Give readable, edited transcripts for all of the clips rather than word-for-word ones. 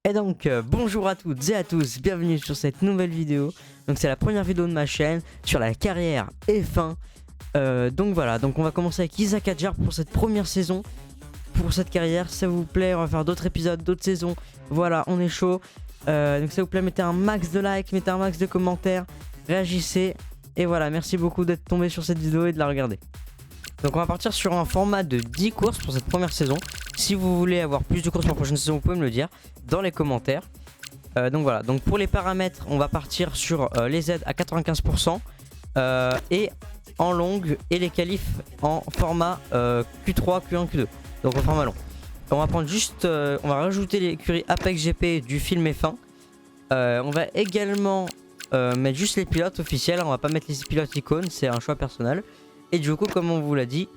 Et donc bonjour à toutes et à tous, bienvenue sur cette nouvelle vidéo. Donc c'est la première vidéo de ma chaîne sur la carrière F1. Donc voilà, donc on va commencer avec Isaac Hadjar pour cette première saison. Pour cette carrière, ça vous plaît, on va faire d'autres épisodes, d'autres saisons. Voilà, on est chaud. Donc ça vous plaît, mettez un max de likes, mettez un max de commentaires, réagissez. Et voilà, merci beaucoup d'être tombé sur cette vidéo et de la regarder. Donc on va partir sur un format de 10 courses pour cette première saison. Si vous voulez avoir plus de courses pour la prochaine saison, vous pouvez me le dire dans les commentaires. Donc voilà, donc pour les paramètres, on va partir sur les aides à 95% et en longue et les qualifs en format Q3, Q1, Q2. Donc en format long. On va prendre juste, on va rajouter l'écurie Apex GP du film F1. On va également mettre juste les pilotes officiels. On va pas mettre les pilotes icônes, c'est un choix personnel. Et du coup, comme on vous l'a dit,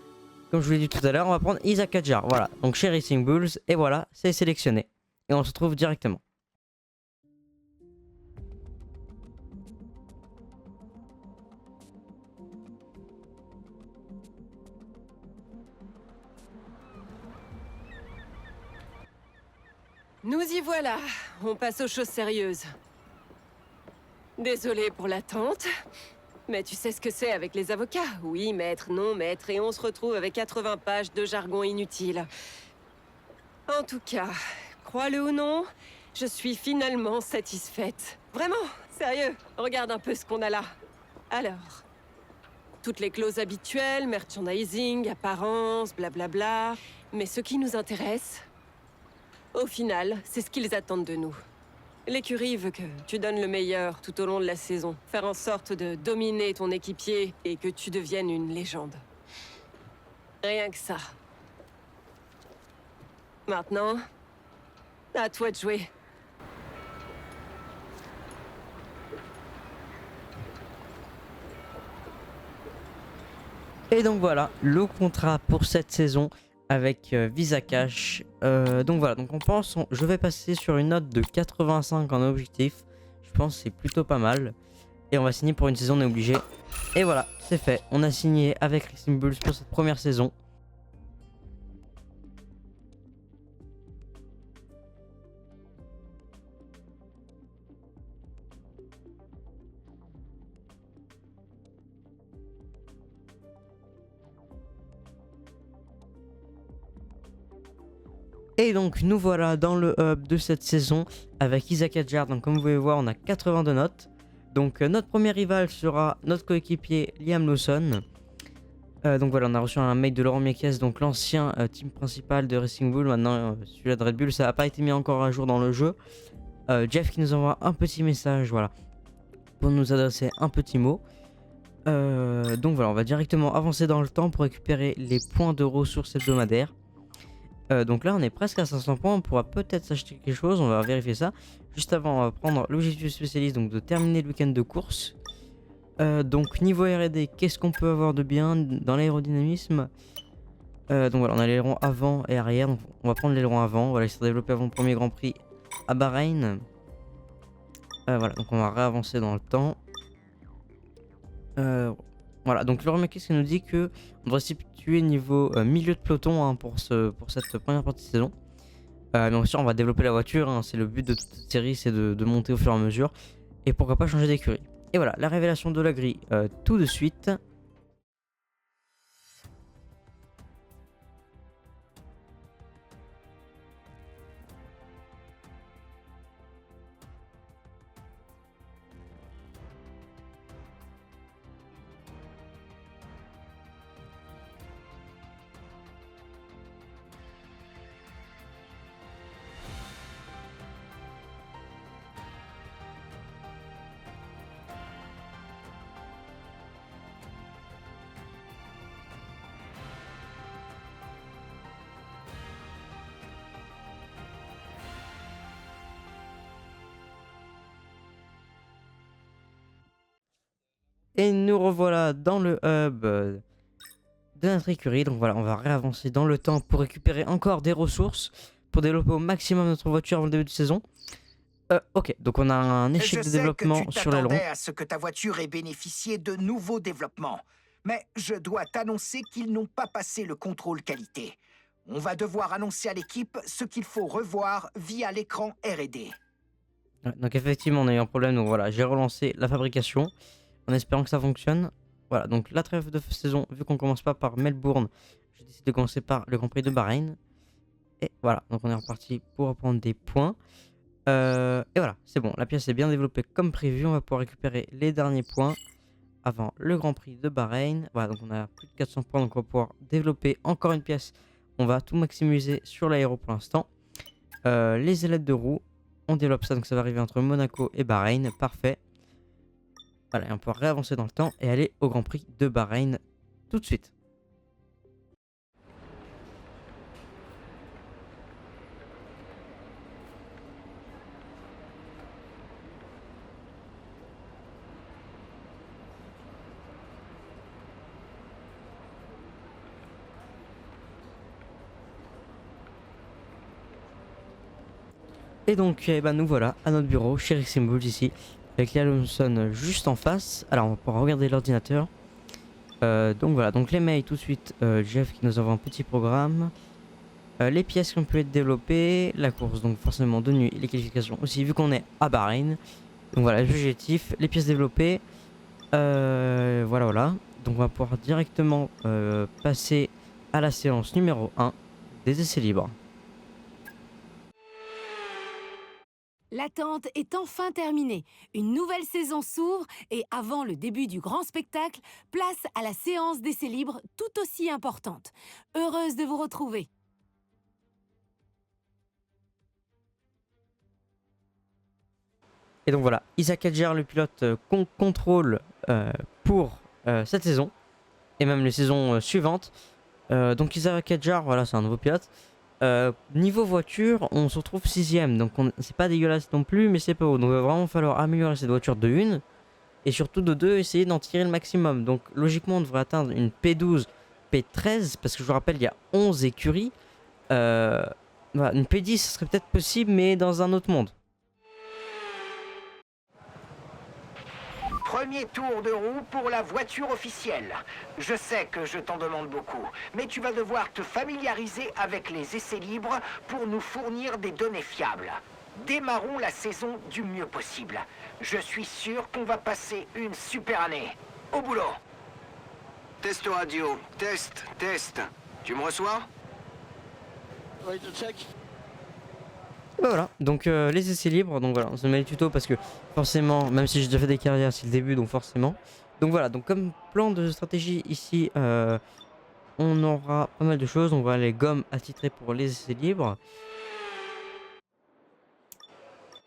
comme je vous l'ai dit tout à l'heure, on va prendre Isaac Hadjar. Voilà, donc chez Racing Bulls, et voilà, c'est sélectionné. Et on se retrouve directement. Nous y voilà, on passe aux choses sérieuses. Désolé pour l'attente, mais tu sais ce que c'est avec les avocats. Oui, maître, non, maître, et on se retrouve avec 80 pages de jargon inutile. En tout cas, crois-le ou non, je suis finalement satisfaite. Vraiment, sérieux, regarde un peu ce qu'on a là. Alors, toutes les clauses habituelles, merchandising, apparence, blablabla. Mais ce qui nous intéresse, au final, c'est ce qu'ils attendent de nous. L'écurie veut que tu donnes le meilleur tout au long de la saison. Faire en sorte de dominer ton équipier et que tu deviennes une légende. Rien que ça. Maintenant, à toi de jouer. Et donc voilà, le contrat pour cette saison avec Visa Cash. Donc voilà, donc je vais passer sur une note de 85 en objectif. Je pense que c'est plutôt pas mal. Et on va signer pour une saison, on est obligé. Et voilà, c'est fait. On a signé avec Racing Bulls pour cette première saison. Et donc nous voilà dans le hub de cette saison avec Isaac Hadjar. Donc comme vous pouvez voir, on a 82 notes. Donc notre premier rival sera notre coéquipier Liam Lawson. Donc voilà, on a reçu un mail de Laurent Mekies, donc l'ancien team principal de Racing Bull. Maintenant celui-là de Red Bull, ça n'a pas été mis encore à jour dans le jeu. Jeff qui nous envoie un petit message, voilà, pour nous adresser un petit mot. Donc voilà, on va directement avancer dans le temps pour récupérer les points de ressources hebdomadaires. Donc là on est presque à 500 points, on pourra peut-être s'acheter quelque chose, on va vérifier ça. Juste avant, on va prendre l'objectif spécialiste, donc de terminer le week-end de course. Donc niveau R&D, qu'est-ce qu'on peut avoir de bien dans l'aérodynamisme? Donc voilà, on a l'aileron avant et arrière, donc on va prendre l'aileron avant, voilà, il s'est développé avant le premier Grand Prix à Bahreïn. Voilà, donc on va réavancer dans le temps. Voilà, donc le remarqué, qui nous dit que on doit se situer niveau milieu de peloton hein, pour cette première partie de saison. Mais bien sûr, on va développer la voiture, hein, c'est le but de toute cette série, c'est de monter au fur et à mesure. Et pourquoi pas changer d'écurie. Et voilà, la révélation de la grille tout de suite. Et nous revoilà dans le hub de notre écurie. Donc voilà, on va réavancer dans le temps pour récupérer encore des ressources pour développer au maximum notre voiture avant le début de saison. Ok, donc on a un échec de développement sur l'aileron. Je sais que tu t'attendais à ce que ta voiture ait bénéficié de nouveaux développements, mais je dois t'annoncer qu'ils n'ont pas passé le contrôle qualité. On va devoir annoncer à l'équipe ce qu'il faut revoir via l'écran R&D. Ouais, donc effectivement, on a eu un problème. Donc voilà, j'ai relancé la fabrication en espérant que ça fonctionne. Voilà, donc la trêve de saison, vu qu'on commence pas par Melbourne, j'ai décidé de commencer par le Grand Prix de Bahreïn. Et voilà, donc on est reparti pour reprendre des points. Et voilà, c'est bon, la pièce est bien développée comme prévu. On va pouvoir récupérer les derniers points avant le Grand Prix de Bahreïn. Voilà, donc on a plus de 400 points, donc on va pouvoir développer encore une pièce. On va tout maximiser sur l'aéro pour l'instant. Les ailettes de roue, on développe ça, donc ça va arriver entre Monaco et Bahreïn, parfait. Voilà, et on peut réavancer dans le temps et aller au Grand Prix de Bahreïn tout de suite. Et donc, eh ben, nous voilà à notre bureau chez Racing Bulls ici, avec Lia Lawson juste en face. Alors, on va pouvoir regarder l'ordinateur. Donc voilà, donc les mails tout de suite. Jeff qui nous envoie un petit programme. Les pièces qui ont pu être développées, la course, donc forcément de nuit, les qualifications aussi, vu qu'on est à Bahreïn. Donc voilà, l'objectif, les pièces développées. Voilà. Donc on va pouvoir directement passer à la séance numéro 1 des essais libres. L'attente est enfin terminée. Une nouvelle saison s'ouvre et avant le début du grand spectacle, place à la séance d'essais libres tout aussi importante. Heureuse de vous retrouver. Et donc voilà, Isaac Adjar, le pilote qu'on contrôle pour cette saison et même les saisons suivantes. Donc Isaac Adjar, voilà, c'est un nouveau pilote. Niveau voiture, on se retrouve 6ème, donc c'est pas dégueulasse non plus, mais c'est pas haut. Donc il va vraiment falloir améliorer cette voiture de 1 et surtout de 2, essayer d'en tirer le maximum. Donc logiquement, on devrait atteindre une P12, P13, parce que je vous rappelle, il y a 11 écuries. Voilà, une P10, ce serait peut-être possible, mais dans un autre monde. Premier tour de roue pour la voiture officielle. Je sais que je t'en demande beaucoup, mais tu vas devoir te familiariser avec les essais libres pour nous fournir des données fiables. Démarrons la saison du mieux possible. Je suis sûr qu'on va passer une super année. Au boulot. Test radio. Test. Tu me reçois? Right, check. Bah voilà, donc les essais libres, donc voilà, on se met les tutos parce que forcément, même si j'ai déjà fait des carrières, c'est le début, donc forcément. Donc voilà, donc comme plan de stratégie ici, on aura pas mal de choses. On va les gommes attitrées pour les essais libres.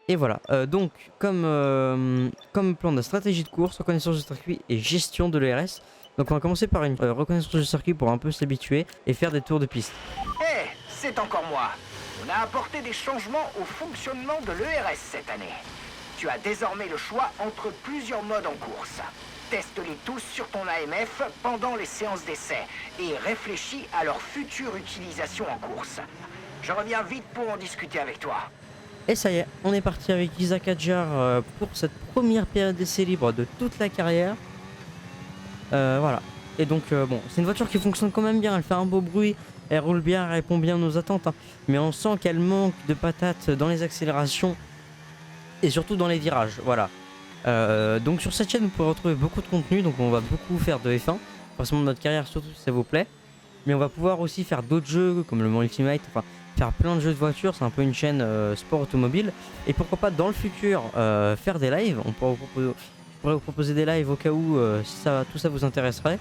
Et voilà, donc comme plan de stratégie de course, reconnaissance du circuit et gestion de l'ERS. Donc on va commencer par une reconnaissance du circuit pour un peu s'habituer et faire des tours de piste. Hé, c'est encore moi. On a apporté des changements au fonctionnement de l'ERS cette année. Tu as désormais le choix entre plusieurs modes en course. Teste-les tous sur ton AMF pendant les séances d'essai et réfléchis à leur future utilisation en course. Je reviens vite pour en discuter avec toi. Et ça y est, on est parti avec Isaac Adjar pour cette première période d'essai libre de toute la carrière. Voilà. Et donc bon, c'est une voiture qui fonctionne quand même bien, elle fait un beau bruit. Elle roule bien, elle répond bien à nos attentes, hein. Mais on sent qu'elle manque de patates dans les accélérations et surtout dans les virages. Voilà. Donc sur cette chaîne, vous pourrez retrouver beaucoup de contenu. Donc on va beaucoup faire de F1, forcément de notre carrière, surtout si ça vous plaît. Mais on va pouvoir aussi faire d'autres jeux comme le Mont Ultimate, enfin faire plein de jeux de voitures. C'est un peu une chaîne sport automobile. Et pourquoi pas dans le futur faire des lives. On pourrait vous proposer des lives au cas où si tout ça vous intéresserait.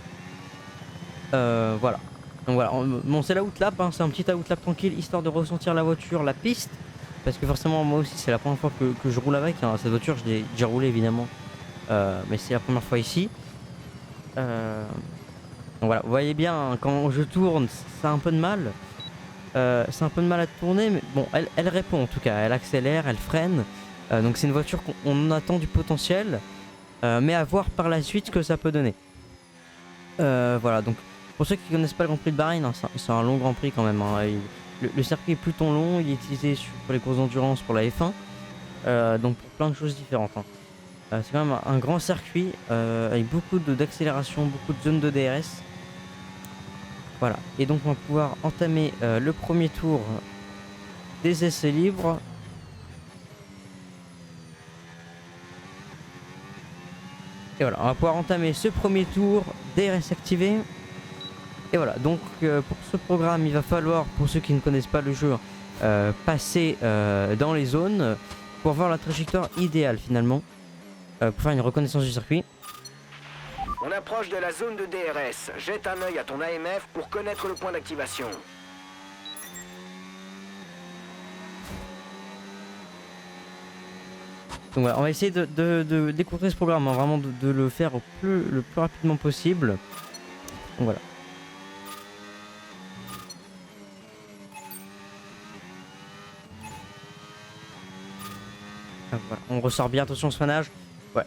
Voilà. Donc voilà, bon c'est la outlap, hein, c'est un petit outlap tranquille histoire de ressentir la voiture, la piste. Parce que forcément moi aussi c'est la première fois que je roule avec, hein. Cette voiture je l'ai déjà roulée évidemment, mais c'est la première fois ici. Donc voilà, vous voyez bien, hein, quand je tourne ça a un peu de mal. C'est un peu de mal à tourner, mais bon elle répond en tout cas, elle accélère, elle freine. Donc c'est une voiture qu'on attend du potentiel, mais à voir par la suite ce que ça peut donner. Voilà, donc pour ceux qui connaissent pas le Grand Prix de Bahreïn, hein, c'est un long Grand Prix quand même, hein. Le circuit est plutôt long, il est utilisé pour les courses d'endurance, pour la F1, donc pour plein de choses différentes, hein. C'est quand même un grand circuit avec beaucoup d'accélération, beaucoup de zones de DRS. Voilà, et donc on va pouvoir entamer le premier tour des essais libres. Et voilà, on va pouvoir entamer ce premier tour DRS activé. Et voilà, donc pour ce programme, il va falloir, pour ceux qui ne connaissent pas le jeu, passer dans les zones pour voir la trajectoire idéale finalement, pour faire une reconnaissance du circuit. On approche de la zone de DRS. Jette un œil à ton AMF pour connaître le point d'activation. Donc voilà, on va essayer de découvrir ce programme, hein, vraiment de le faire le plus rapidement possible. Donc voilà. Ah, voilà. On ressort bien, attention au freinage. Ouais,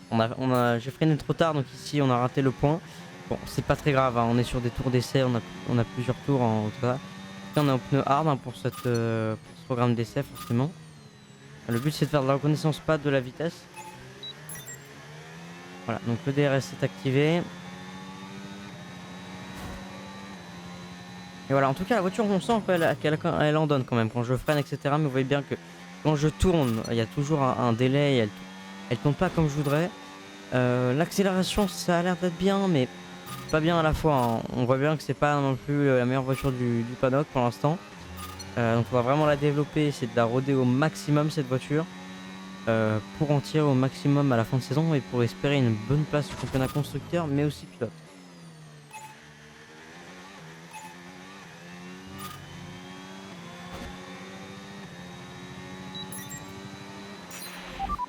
j'ai freiné trop tard, donc ici on a raté le point. Bon, c'est pas très grave, hein, on est sur des tours d'essai, on a plusieurs tours en tout cas. On est en pneu hard hein, pour ce programme d'essai forcément. Le but c'est de faire de la reconnaissance, pas de la vitesse. Voilà, donc le DRS est activé. Et voilà, en tout cas la voiture on sent qu'elle en donne quand même quand je freine etc. Mais vous voyez bien que quand je tourne, il y a toujours un délai, elle tourne pas comme je voudrais. L'accélération ça a l'air d'être bien mais pas bien à la fois, hein. On voit bien que c'est pas non plus la meilleure voiture du paddock pour l'instant. Donc on va vraiment la développer, essayer de la roder au maximum cette voiture pour en tirer au maximum à la fin de saison et pour espérer une bonne place au championnat constructeur mais aussi pilote.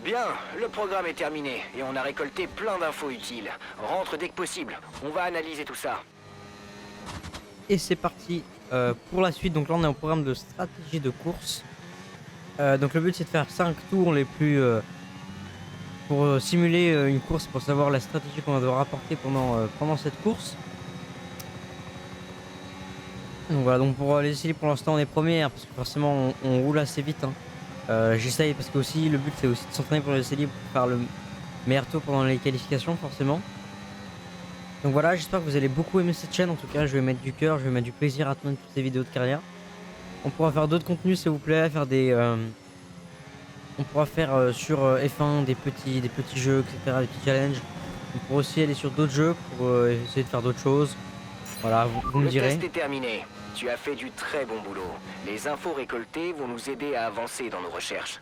Bien, le programme est terminé et on a récolté plein d'infos utiles. Rentre dès que possible, on va analyser tout ça. Et c'est parti pour la suite. Donc là on est en programme de stratégie de course. Donc le but c'est de faire 5 tours les plus pour simuler une course, pour savoir la stratégie qu'on va devoir apporter pendant cette course. Donc voilà, donc pour les essais pour l'instant on est premier hein, parce que forcément on roule assez vite hein. J'essaye parce que aussi le but c'est aussi de s'entraîner pour les essais libres pour faire le meilleur tour pendant les qualifications forcément. Donc voilà, j'espère que vous allez beaucoup aimer cette chaîne. En tout cas je vais mettre du cœur, je vais mettre du plaisir à tourner toutes ces vidéos de carrière. On pourra faire d'autres contenus s'il vous plaît, faire des on pourra faire sur F1 des petits jeux etc, des petits challenges. On pourra aussi aller sur d'autres jeux pour essayer de faire d'autres choses. Voilà, vous me direz. Le test est terminé. Tu as fait du très bon boulot. Les infos récoltées vont nous aider à avancer dans nos recherches.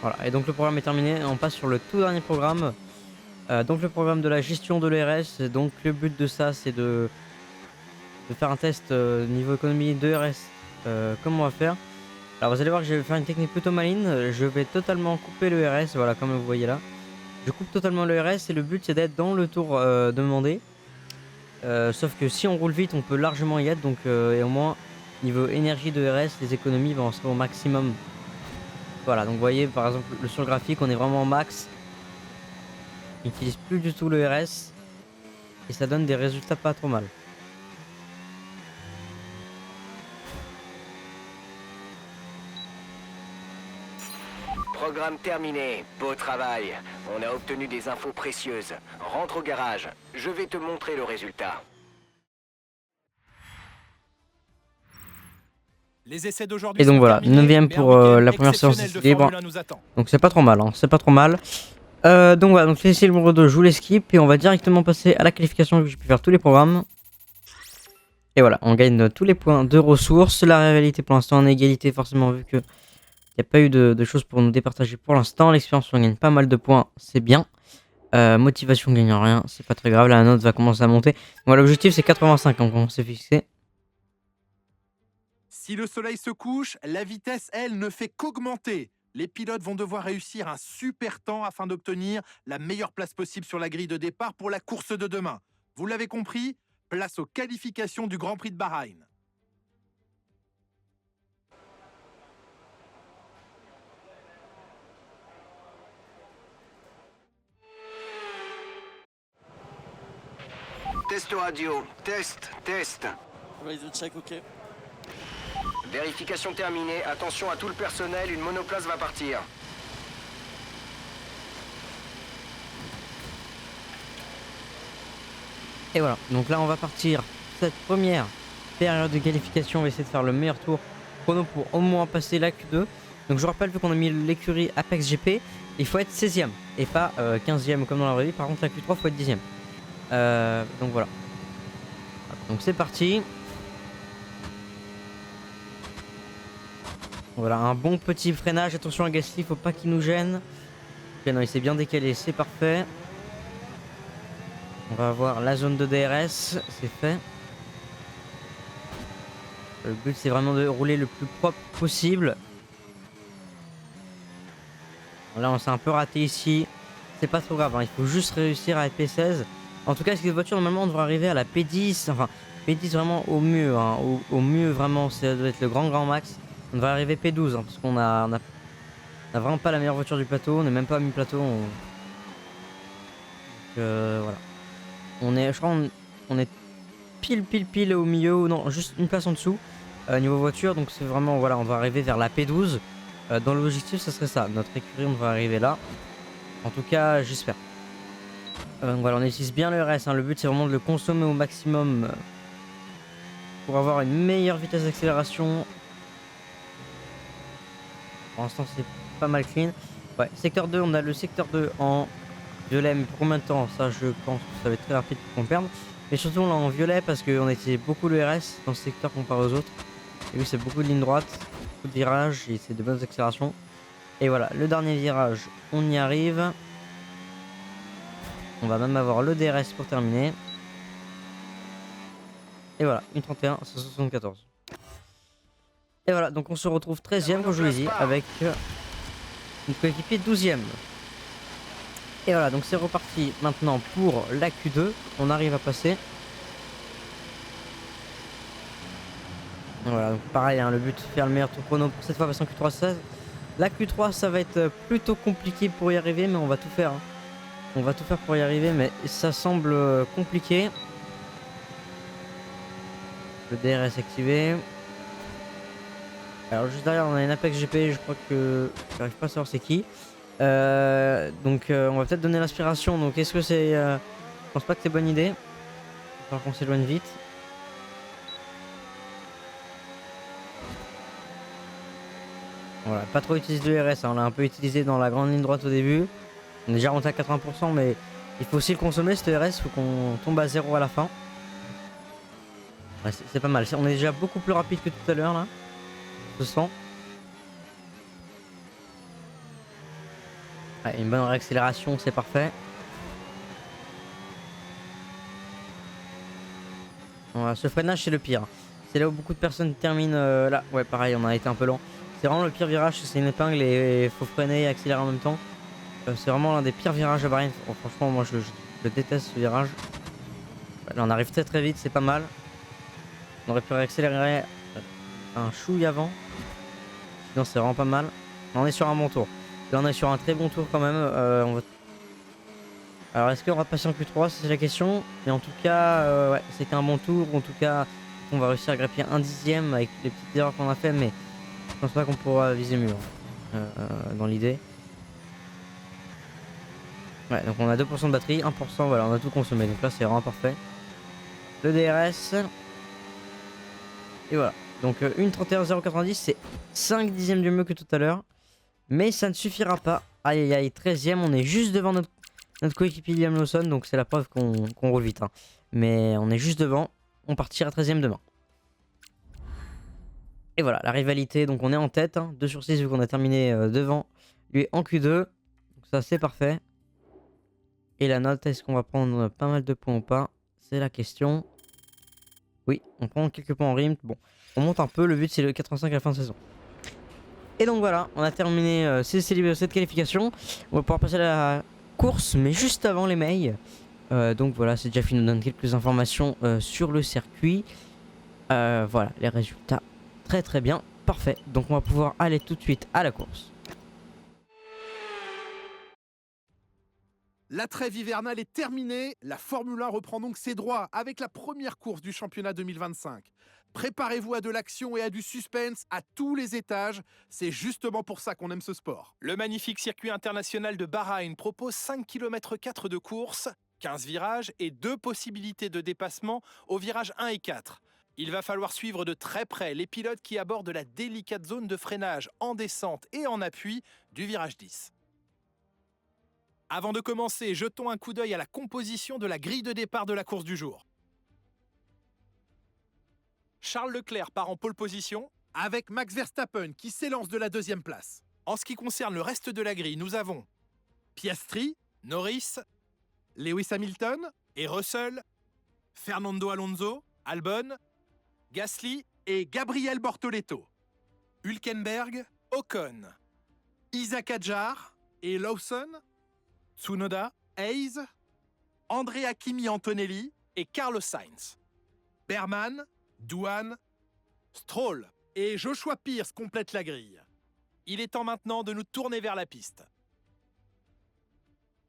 Voilà, et donc le programme est terminé. On passe sur le tout dernier programme. Donc le programme de la gestion de l'ERS. Donc le but de ça c'est de faire un test niveau économie de ERS comme on va faire. Alors vous allez voir que je vais faire une technique plutôt maligne. Je vais totalement couper le ERS, voilà comme vous voyez là. Je coupe totalement le ERS et le but c'est d'être dans le tour demandé. Sauf que si on roule vite on peut largement y être, donc et au moins niveau énergie de ERS les économies vont se faire au maximum. Voilà, donc vous voyez par exemple sur le graphique on est vraiment en max. On n'utilise plus du tout le ERS et ça donne des résultats pas trop mal. Programme terminé. Beau travail. On a obtenu des infos précieuses. Rentre au garage. Je vais te montrer le résultat. Les essais d'aujourd'hui. Et donc voilà, 9ème pour la première séance de libre. Donc c'est pas trop mal, hein, c'est pas trop mal. Donc voilà, donc les essais numéro 2, je vous les skip et on va directement passer à la qualification vu que j'ai pu faire tous les programmes. Et voilà, on gagne tous les points de ressources. La réalité pour l'instant en égalité forcément vu que il n'y a pas eu de choses pour nous départager pour l'instant. L'expérience on gagne pas mal de points, c'est bien. Motivation on gagne rien, c'est pas très grave, la note va commencer à monter. Voilà, l'objectif c'est 85 hein, on s'est fixé. Si le soleil se couche, la vitesse, elle, ne fait qu'augmenter. Les pilotes vont devoir réussir un super temps afin d'obtenir la meilleure place possible sur la grille de départ pour la course de demain. Vous l'avez compris, place aux qualifications du Grand Prix de Bahreïn. Test radio. Test. Ready to check, ok. Vérification terminée. Attention à tout le personnel, une monoplace va partir. Et voilà, donc là on va partir cette première période de qualification, on va essayer de faire le meilleur tour chrono pour au moins passer la Q2. Donc je rappelle, vu qu'on a mis l'écurie Apex GP, il faut être 16ème et pas 15ème comme dans la vraie vie. Par contre la Q3 il faut être 10ème. Donc voilà. Donc c'est parti. Voilà, un bon petit freinage. Attention à Gasly, faut pas qu'il nous gêne. Ok, non, il s'est bien décalé, c'est parfait. On va avoir la zone de DRS, c'est fait. Le but c'est vraiment de rouler le plus propre possible. Là on s'est un peu raté ici. C'est pas trop grave, hein. Il faut juste réussir à être P16. En tout cas, cette voiture normalement on devrait arriver à la P10. Enfin, P10 vraiment au mieux. Hein. Au mieux vraiment, ça doit être le grand max. On devrait arriver P12 hein, parce qu'on a vraiment pas la meilleure voiture du plateau. On n'est même pas à mi-plateau. Donc, voilà. Je crois on est pile au milieu, ou non, juste une place en dessous niveau voiture. Donc c'est vraiment, voilà, on va arriver vers la P12. Dans l'objectif, ça serait ça. Notre écurie, on devrait arriver là. En tout cas, j'espère. Voilà, on utilise bien le RS. Hein. Le but, c'est vraiment de le consommer au maximum pour avoir une meilleure vitesse d'accélération. Pour l'instant, c'est pas mal clean. Ouais, secteur 2, on a le secteur 2 en violet. Mais pour combien de temps? Ça, je pense que ça va être très rapide pour qu'on perde. Mais surtout, on l'a en violet parce qu'on a utilisé beaucoup le RS dans ce secteur comparé aux autres. Et oui, c'est beaucoup de lignes droites, beaucoup de virages et c'est de bonnes accélérations. Et voilà, le dernier virage, on y arrive. On va même avoir le DRS pour terminer. Et voilà, 1,31, 174. Et voilà, donc on se retrouve 13ème, comme je vous l'ai dit, avec une coéquipier 12ème. Et voilà, donc c'est reparti maintenant pour la Q2. On arrive à passer. Voilà, donc pareil, hein, le but c'est de faire le meilleur tour chrono pour cette fois, parce qu'en Q3 16. La Q3 ça va être plutôt compliqué pour y arriver, mais on va tout faire. Hein. On va tout faire pour y arriver, mais ça semble compliqué. Le DRS activé. Alors juste derrière on a une Apex GP, je crois que j'arrive pas à savoir c'est qui. Donc on va peut-être donner l'inspiration. Donc est-ce que c'est... je pense pas que c'est bonne idée. Il va falloir qu'on s'éloigne vite. Voilà, pas trop utiliser de RS, hein. On l'a un peu utilisé dans la grande ligne droite au début. On est déjà rentré à 80%, mais il faut aussi le consommer ce RS, il faut qu'on tombe à 0 à la fin. Ouais, c'est pas mal, on est déjà beaucoup plus rapide que tout à l'heure là. Je sens. Ouais, une bonne réaccélération, c'est parfait. Voilà, ce freinage c'est le pire. C'est là où beaucoup de personnes terminent là. Ouais, pareil, on a été un peu lent. C'est vraiment le pire virage, c'est une épingle et il faut freiner et accélérer en même temps. C'est vraiment l'un des pires virages à Bahreïn. Oh, franchement, moi je déteste ce virage. Là, on arrive très vite, c'est pas mal. On aurait pu réaccélérer un chouille avant. Sinon, c'est vraiment pas mal. On est sur un bon tour. Là, on est sur un très bon tour quand même. Alors, est-ce qu'on va passer en Q3? C'est la question. Mais en tout cas, ouais, c'était un bon tour. En tout cas, on va réussir à grappiller un 10ème avec les petites erreurs qu'on a fait. Mais je pense pas qu'on pourra viser mieux dans l'idée. Ouais, donc on a 2% de batterie, 1%, voilà, on a tout consommé. Donc là, c'est vraiment parfait. Le DRS. Et voilà. Donc une 31,090, c'est 5 dixièmes du mieux que tout à l'heure. Mais ça ne suffira pas. Aïe aïe aïe, 13ème, on est juste devant notre coéquipier Liam Lawson. Donc c'est la preuve qu'on roule vite. Hein. Mais on est juste devant. On partira 13ème demain. Et voilà, la rivalité. Donc on est en tête. Hein, 2 sur 6 vu qu'on a terminé devant lui en Q2. Donc ça, c'est parfait. Et la note, est-ce qu'on va prendre pas mal de points ou pas? C'est la question. Oui, on prend quelques points en rime. Bon, on monte un peu. Le but, c'est le 85 à la fin de saison. Et donc voilà, on a terminé cette qualification. On va pouvoir passer à la course, mais juste avant les mails. Donc voilà, c'est Jeff qui nous donne quelques informations sur le circuit. Voilà, les résultats. Très bien, parfait. Donc on va pouvoir aller tout de suite à la course. La trêve hivernale est terminée, la Formule 1 reprend donc ses droits avec la première course du championnat 2025. Préparez-vous à de l'action et à du suspense à tous les étages, c'est justement pour ça qu'on aime ce sport. Le magnifique circuit international de Bahreïn propose 5,4 km de course 15 virages et 2 possibilités de dépassement aux virages 1 et 4. Il va falloir suivre de très près les pilotes qui abordent la délicate zone de freinage en descente et en appui du virage 10. Avant de commencer, jetons un coup d'œil à la composition de la grille de départ de la course du jour. Charles Leclerc part en pole position avec Max Verstappen qui s'élance de la 2e place. En ce qui concerne le reste de la grille, nous avons Piastri, Norris, Lewis Hamilton et Russell, Fernando Alonso, Albon, Gasly et Gabriel Bortoleto, Hülkenberg, Ocon, Isaac Hadjar et Lawson, Tsunoda, Hayes, Andrea Kimi Antonelli et Carlos Sainz, Berman, Douane, Stroll et Joshua Pierce complètent la grille. Il est temps maintenant de nous tourner vers la piste.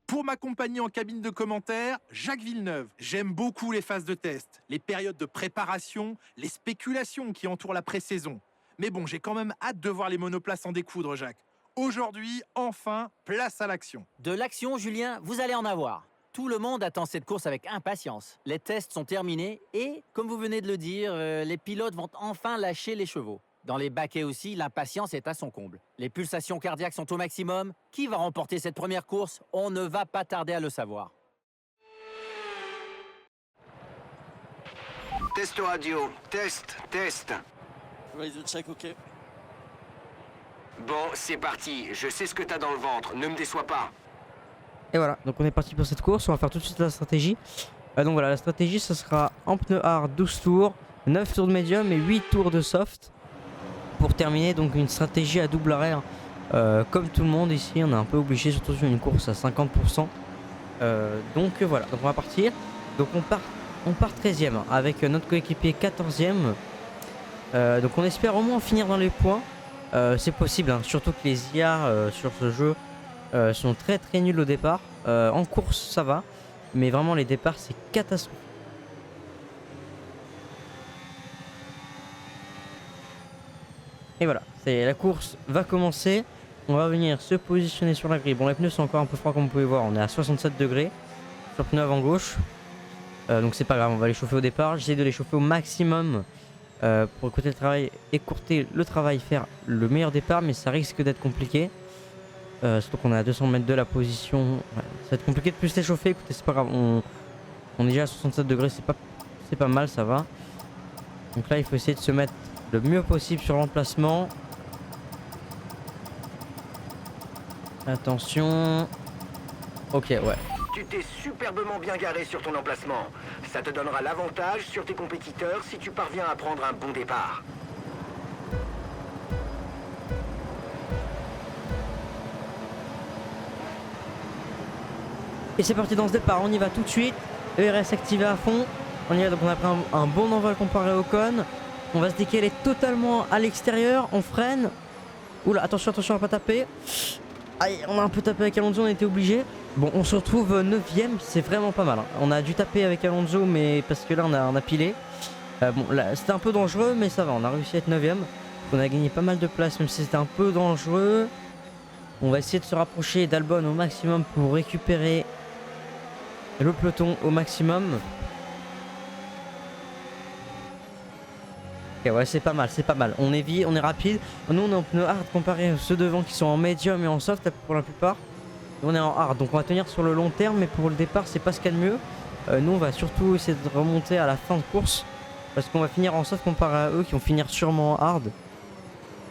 Pour m'accompagner en cabine de commentaires, Jacques Villeneuve. J'aime beaucoup les phases de test, les périodes de préparation, les spéculations qui entourent la pré-saison. Mais bon, j'ai quand même hâte de voir les monoplaces en découdre, Jacques. Aujourd'hui, enfin, place à l'action. De l'action, Julien, vous allez en avoir. Tout le monde attend cette course avec impatience. Les tests sont terminés et, comme vous venez de le dire, les pilotes vont enfin lâcher les chevaux. Dans les baquets aussi, l'impatience est à son comble. Les pulsations cardiaques sont au maximum. Qui va remporter cette première course? On ne va pas tarder à le savoir. Test radio. Test. Ready to check, ok. Bon, c'est parti. Je sais ce que t'as dans le ventre. Ne me déçois pas. Et voilà, donc on est parti pour cette course. On va faire tout de suite la stratégie. Donc voilà, la stratégie, ce sera en pneu hard 12 tours, 9 tours de médium et 8 tours de soft. Pour terminer, donc une stratégie à double arrière. Comme tout le monde ici, on est un peu obligé, surtout sur une course à 50%. Donc voilà, donc on va partir. Donc on part 13e avec notre coéquipier 14e. Donc on espère au moins finir dans les points. C'est possible, hein, surtout que les IA sur ce jeu sont très nuls au départ. En course ça va, mais vraiment les départs c'est catastrophique. Et voilà, la course va commencer. On va venir se positionner sur la grille. Bon, les pneus sont encore un peu froids comme vous pouvez voir. On est à 67 degrés sur pneu avant gauche. Donc c'est pas grave, on va les chauffer au départ. J'essaie de les chauffer au maximum pour écourter le travail, faire le meilleur départ. Mais ça risque d'être compliqué. Surtout qu'on est à 200 mètres de la position. Ouais, ça va être compliqué de plus les chauffer. Écoutez, c'est pas grave. On est déjà à 67 degrés. C'est pas mal, ça va. Donc là, il faut essayer de se mettre le mieux possible sur l'emplacement. Attention. Ok, ouais. Tu t'es superbement bien garé sur ton emplacement. Ça te donnera l'avantage sur tes compétiteurs si tu parviens à prendre un bon départ. Et c'est parti dans ce départ, on y va tout de suite. ERS activé à fond. On y va, donc on a pris un bon envol comparé au Con. On va se décaler totalement à l'extérieur, on freine. Oula, attention à pas taper. Aïe, on a un peu tapé avec Alonso, on était obligé. Bon, on se retrouve 9ème, c'est vraiment pas mal. Hein. On a dû taper avec Alonso, mais parce que là on a pilé. Bon, là c'était un peu dangereux, mais ça va, on a réussi à être 9ème. On a gagné pas mal de place, même si c'était un peu dangereux. On va essayer de se rapprocher d'Albon au maximum pour récupérer le peloton au maximum. Ok, ouais, c'est pas mal. On est rapide. Nous, on est en pneu hard comparé à ceux devant qui sont en médium et en soft pour la plupart. On est en hard, donc on va tenir sur le long terme, mais pour le départ, c'est pas ce qu'il y a de mieux. Nous, on va surtout essayer de remonter à la fin de course parce qu'on va finir en soft comparé à eux qui vont finir sûrement en hard.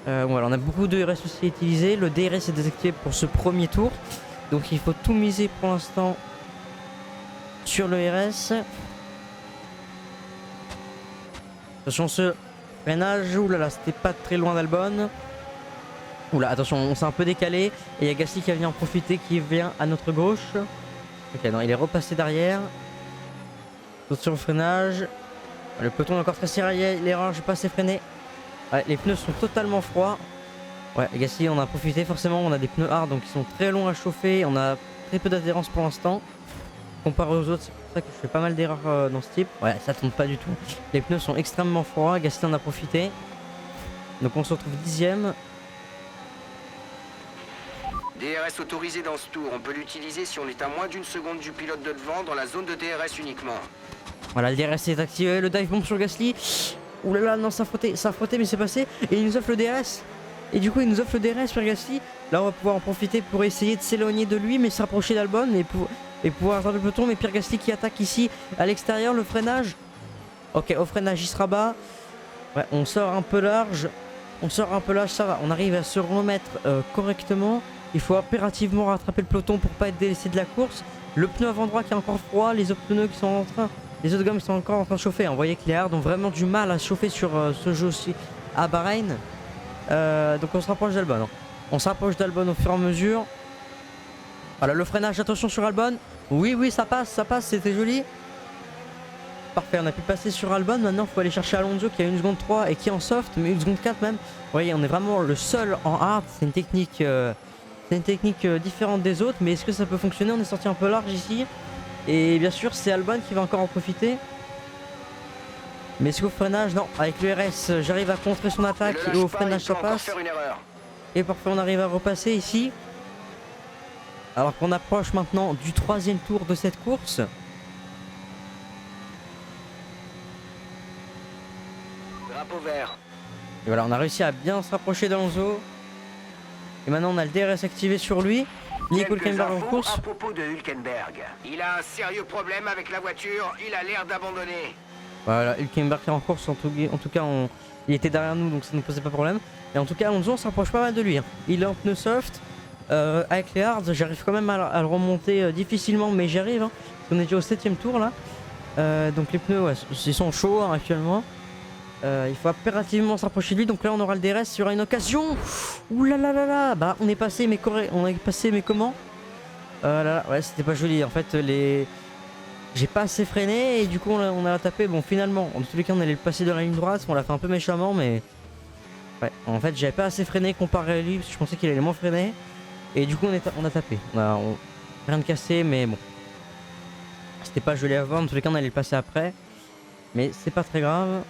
Voilà, on a beaucoup de DRS aussi utilisé. Le DRS est désactivé pour ce premier tour, donc il faut tout miser pour l'instant sur le RS. Attention ce freinage, oulala, c'était pas très loin d'Albon. Oula, attention, on s'est un peu décalé et il y a Gasly qui a venu en profiter, qui vient à notre gauche. Ok, non, il est repassé derrière. Attention au freinage. Le peloton est encore très serré, l'erreur, j'ai pas assez freiné. Ouais, les pneus sont totalement froids. Ouais, Gasly, on a profité forcément, on a des pneus hard donc ils sont très longs à chauffer. On a très peu d'adhérence pour l'instant. Comparé aux autres, c'est pour ça que je fais pas mal d'erreurs dans ce type. Ouais, ça tombe pas du tout. Les pneus sont extrêmement froids, Gasly en a profité. Donc on se retrouve 10ème. DRS autorisé dans ce tour. On peut l'utiliser si on est à moins d'une seconde du pilote de devant dans la zone de DRS uniquement. Voilà, le DRS est activé, le dive bomb sur Gasly. Ouh là là, non, ça a frotté, mais c'est passé. Et il nous offre le DRS. Et du coup, il nous offre le DRS sur Gasly. Là, on va pouvoir en profiter pour essayer de s'éloigner de lui, mais se rapprocher d'Albon et pouvoir attraper le peloton. Mais Pierre Gasly qui attaque ici à l'extérieur, le freinage. Ok, au freinage, il sera bas. Ouais, on sort un peu large. Ça va. On arrive à se remettre correctement. Il faut impérativement rattraper le peloton pour pas être délaissé de la course. Le pneu avant droit qui est encore froid, les autres pneus qui sont en train, les autres gommes qui sont encore en train de chauffer. Vous voyez que les hards ont vraiment du mal à chauffer sur ce jeu aussi à Bahreïn. Donc on se rapproche d'Albon. On s'approche d'Albon au fur et à mesure. Voilà le freinage, attention sur Albon. Oui, ça passe, c'était joli. Parfait, on a pu passer sur Albon. Maintenant, il faut aller chercher Alonso qui a 1 seconde 3 et qui est en soft, mais 1 seconde 4 même. Vous voyez, on est vraiment le seul en hard. C'est une technique, différente des autres, mais est-ce que ça peut fonctionner? On est sorti un peu large ici. Et bien sûr, c'est Albon qui va encore en profiter. Mais est-ce qu'au freinage, non, avec le RS, j'arrive à contrer son attaque et au freinage, ça passe. Et parfait, on arrive à repasser ici. Alors qu'on approche maintenant du 3e tour de cette course. Drapeau vert. Et voilà, on a réussi à bien se rapprocher d'Alonso. Et maintenant on a le DRS activé sur lui. Nico Hülkenberg en course. À propos de Hülkenberg. Il a un sérieux problème avec la voiture, il a l'air d'abandonner. Voilà, Hülkenberg est en course, en tout cas il était derrière nous donc ça ne posait pas de problème. Et en tout cas Alonso on se rapproche pas mal de lui. Il est en pneu soft. Avec les hards j'arrive quand même à le remonter difficilement, mais j'y arrive. On est déjà au 7e tour là. Donc les pneus ouais, ils sont chauds actuellement. Il faut impérativement se rapprocher de lui. Donc là on aura le DRS, il y aura une occasion. Ouh là là là là. Bah on est passé mais comment ouais c'était pas joli. En fait j'ai pas assez freiné et du coup on a tapé. Bon finalement en tous les cas on allait le passer de la ligne droite. On l'a fait un peu méchamment, mais ouais en fait j'avais pas assez freiné comparé à lui parce que je pensais qu'il allait moins freiner. Et du coup on a tapé. Rien de cassé, mais bon c'était pas joli à voir. En tous les cas on allait le passer après, mais c'est pas très grave.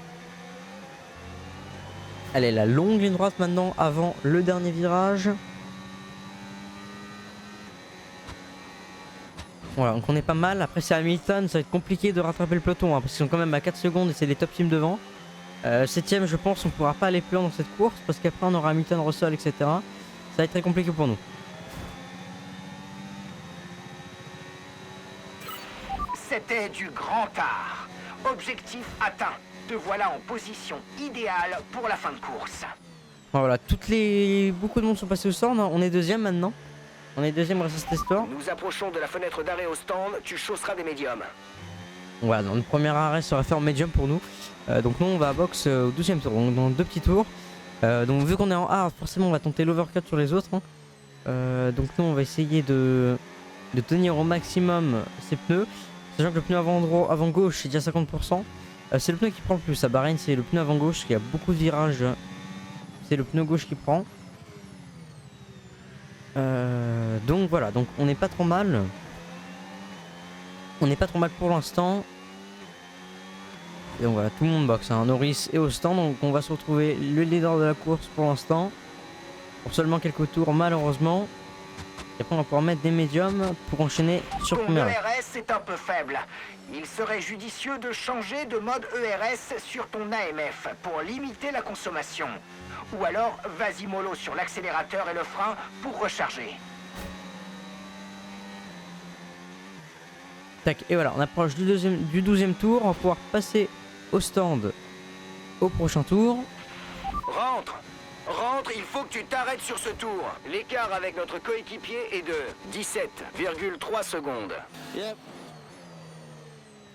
Allez, la longue ligne droite maintenant avant le dernier virage. Voilà, donc on est pas mal. Après c'est Hamilton, ça va être compliqué de rattraper le peloton parce qu'ils sont quand même à 4 secondes et c'est les top teams devant. 7ème je pense on pourra pas aller plus loin dans cette course parce qu'après on aura Hamilton, Russell, etc. Ça va être très compliqué pour nous. C'était du grand art. Objectif atteint. Te voilà en position idéale pour la fin de course. Voilà, beaucoup de monde sont passés au stand. On est 2ème maintenant. On est 2ème grâce à cet espoir. Nous approchons de la fenêtre d'arrêt au stand. Tu chausseras des médiums. Voilà, dans le premier arrêt sera fait en médium pour nous. Donc nous on va à box au 12e tour, donc dans 2 petits tours. Donc vu qu'on est en hard, forcément on va tenter l'overcut sur les autres. Donc nous on va essayer de tenir au maximum ces pneus. Sachant que le pneu avant gauche c'est déjà 50%. C'est le pneu qui prend le plus à Bahreïn, c'est le pneu avant gauche qui a beaucoup de virages. C'est le pneu gauche qui prend. Donc voilà, donc on n'est pas trop mal. On n'est pas trop mal pour l'instant. Et donc voilà, tout le monde boxe, hein. Norris est au stand, donc on va se retrouver le leader de la course pour l'instant. Pour seulement quelques tours malheureusement. Et après on va pouvoir mettre des médiums pour enchaîner sur Ton première. ERS est un peu faible. Il serait judicieux de changer de mode ERS sur ton AMF pour limiter la consommation. Ou alors, vas-y mollo sur l'accélérateur et le frein pour recharger. Tac, et voilà, on approche du 12e tour. On va pouvoir passer au stand au prochain tour. Rentre, il faut que tu t'arrêtes sur ce tour. L'écart avec notre coéquipier est de 17,3 secondes. Yep.